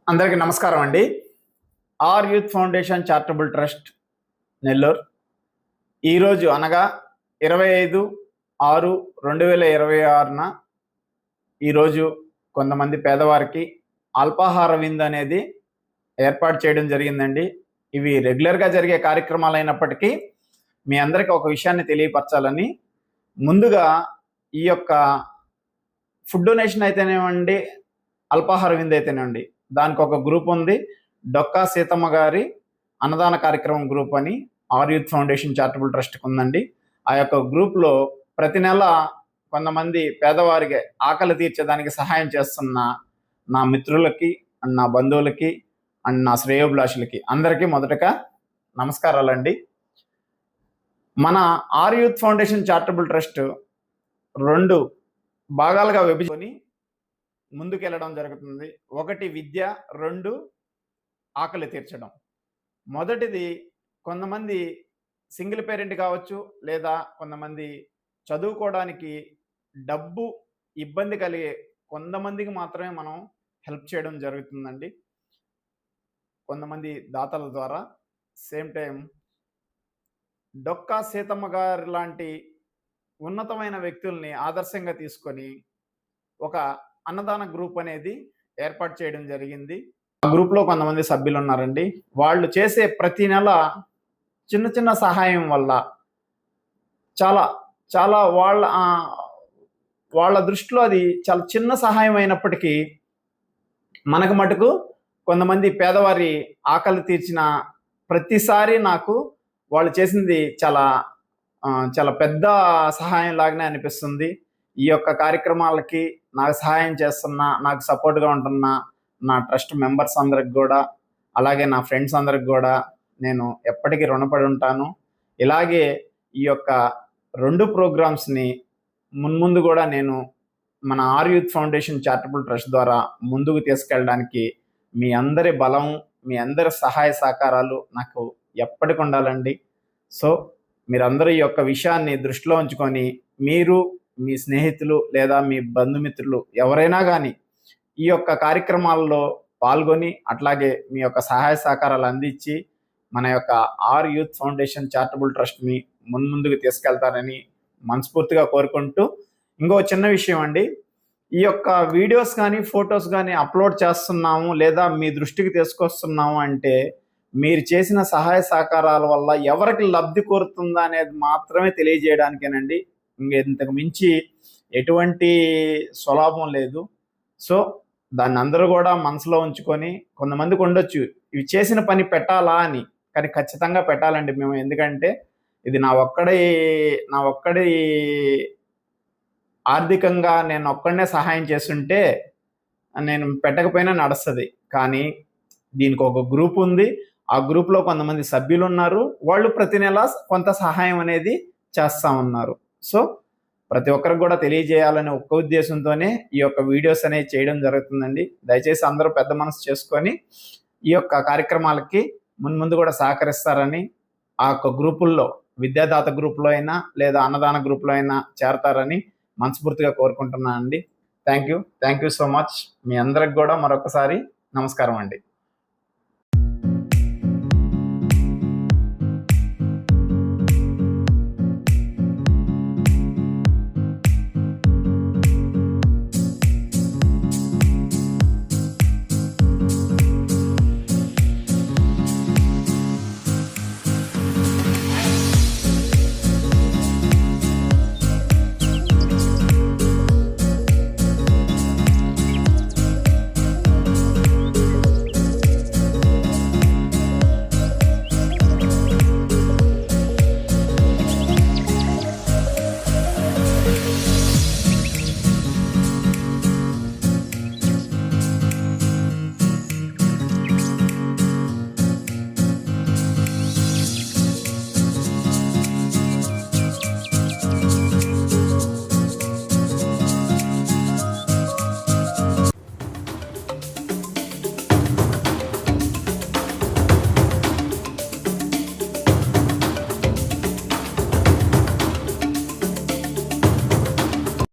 అందరికీ నమస్కారం అండి. R youth foundation charitable trust Nellore ఈరోజు అనగా 25/6/2026న ఈరోజు కొంతమంది పేదవారికి అల్పాహార విందు అనేది ఏర్పాటు చేయడం జరిగిందండి. ఇవి రెగ్యులర్గా జరిగే కార్యక్రమాలు అయినప్పటికీ మీ అందరికీ ఒక విషయాన్ని తెలియపరచాలని ముందుగా ఈ యొక్క ఫుడ్ డొనేషన్ అయితేనేవ్వండి, అల్పాహార విందు అయితేనేవ్వండి, దానికి ఒక గ్రూప్ ఉంది. డొక్కా సీతమ్మ గారి అన్నదాన కార్యక్రమం గ్రూప్ అని ఆర్ యూత్ ఫౌండేషన్ చారిటబుల్ ట్రస్ట్కి ఉందండి. ఆ యొక్క గ్రూప్లో ప్రతి నెల కొంతమంది పేదవారికి ఆకలి తీర్చేదానికి సహాయం చేస్తున్న నా మిత్రులకి అండ్ నా బంధువులకి అండ్ నా శ్రేయోభిలాషులకి అందరికీ మొదటగా నమస్కారాలండి. మన R youth foundation charitable trust 2 భాగాలుగా విభజించుకొని ముందుకెళ్ళడం జరుగుతుంది. 1 విద్య, 2 ఆకలి తీర్చడం. మొదటిది కొంతమంది సింగిల్ పేరెంట్ కావచ్చు, లేదా కొంతమంది చదువుకోవడానికి డబ్బు ఇబ్బంది కలిగే కొంతమందికి మాత్రమే మనం హెల్ప్ చేయడం జరుగుతుందండి, కొంతమంది దాతల ద్వారా. సేమ్ టైం డొక్కా సీతమ్మ గారి లాంటి ఉన్నతమైన వ్యక్తుల్ని ఆదర్శంగా తీసుకొని ఒక అన్నదాన గ్రూప్ అనేది ఏర్పాటు చేయడం జరిగింది. ఆ గ్రూప్లో కొంతమంది సభ్యులు ఉన్నారండి. వాళ్ళు చేసే ప్రతి నెల చిన్న చిన్న సహాయం వల్ల చాలా చాలా వాళ్ళ దృష్టిలో అది చాలా చిన్న సహాయం అయినప్పటికీ మనకు మటుకు కొంతమంది పేదవారి ఆకలి తీర్చిన ప్రతిసారి నాకు వాళ్ళు చేసింది చాలా చాలా పెద్ద సహాయం లాగానే అనిపిస్తుంది. ఈ యొక్క కార్యక్రమాలకి నాకు సహాయం చేస్తున్న, నాకు సపోర్ట్గా ఉంటున్న నా ట్రస్ట్ మెంబర్స్ అందరికి కూడా, అలాగే నా ఫ్రెండ్స్ అందరికి కూడా నేను ఎప్పటికీ రుణపడి ఉంటాను. ఇలాగే ఈ యొక్క 2 ప్రోగ్రామ్స్ని మున్ముందు కూడా నేను మన R youth foundation charitable trust ద్వారా ముందుకు తీసుకెళ్ళడానికి మీ అందరి బలం, మీ అందరి సహాయ సహకారాలు నాకు ఎప్పటికి ఉండాలండి. సో మీరందరూ ఈ యొక్క విషయాన్ని దృష్టిలో ఉంచుకొని మీరు, మీ స్నేహితులు లేదా మీ బంధుమిత్రులు ఎవరైనా కానీ ఈ యొక్క కార్యక్రమాల్లో పాల్గొని అట్లాగే మీ యొక్క సహాయ సహకారాలు అందించి మన యొక్క ఆర్ యూత్ ఫౌండేషన్ చారిటబుల్ ట్రస్ట్ని ముందుకు తీసుకెళ్తారని మనస్ఫూర్తిగా కోరుకుంటూ, ఇంకో చిన్న విషయం అండి, ఈ యొక్క వీడియోస్ కానీ ఫొటోస్ కానీ అప్లోడ్ చేస్తున్నాము లేదా మీ దృష్టికి తీసుకొస్తున్నాము అంటే మీరు చేసిన సహాయ సహకారాల వల్ల ఎవరికి లబ్ధి కోరుతుందా అనేది మాత్రమే తెలియజేయడానికేనండి. ఇంతకు మించి ఎటువంటి స్వలాభం లేదు. సో దాన్ని అందరూ కూడా మనసులో ఉంచుకొని, కొంతమందికి ఉండొచ్చు ఇవి చేసిన పని పెట్టాలా అని, కానీ ఖచ్చితంగా పెట్టాలండి మేము. ఎందుకంటే ఇది నా ఒక్కడి ఆర్థికంగా నేను ఒక్కడనే సహాయం చేస్తుంటే నేను పెట్టకపోయినా నడుస్తుంది. కానీ దీనికి ఒక గ్రూప్ ఉంది. ఆ గ్రూప్లో కొంతమంది సభ్యులు ఉన్నారు. వాళ్ళు ప్రతి నెల కొంత సహాయం అనేది చేస్తూ ఉన్నారు. సో ప్రతి ఒక్కరికి కూడా తెలియజేయాలనే ఒక్క ఉద్దేశంతోనే ఈ యొక్క వీడియోస్ అనేవి చేయడం జరుగుతుందండి. దయచేసి అందరూ పెద్ద మనసు చేసుకొని ఈ యొక్క కార్యక్రమాలకి ముందు కూడా సహకరిస్తారని, ఆ యొక్క గ్రూపుల్లో విద్యాదాత గ్రూప్లో అయినా లేదా అన్నదాన గ్రూప్లో అయినా చేరతారని మనస్ఫూర్తిగా కోరుకుంటున్నానండి. Thank you so much. మీ అందరికి కూడా మరొకసారి నమస్కారం అండి.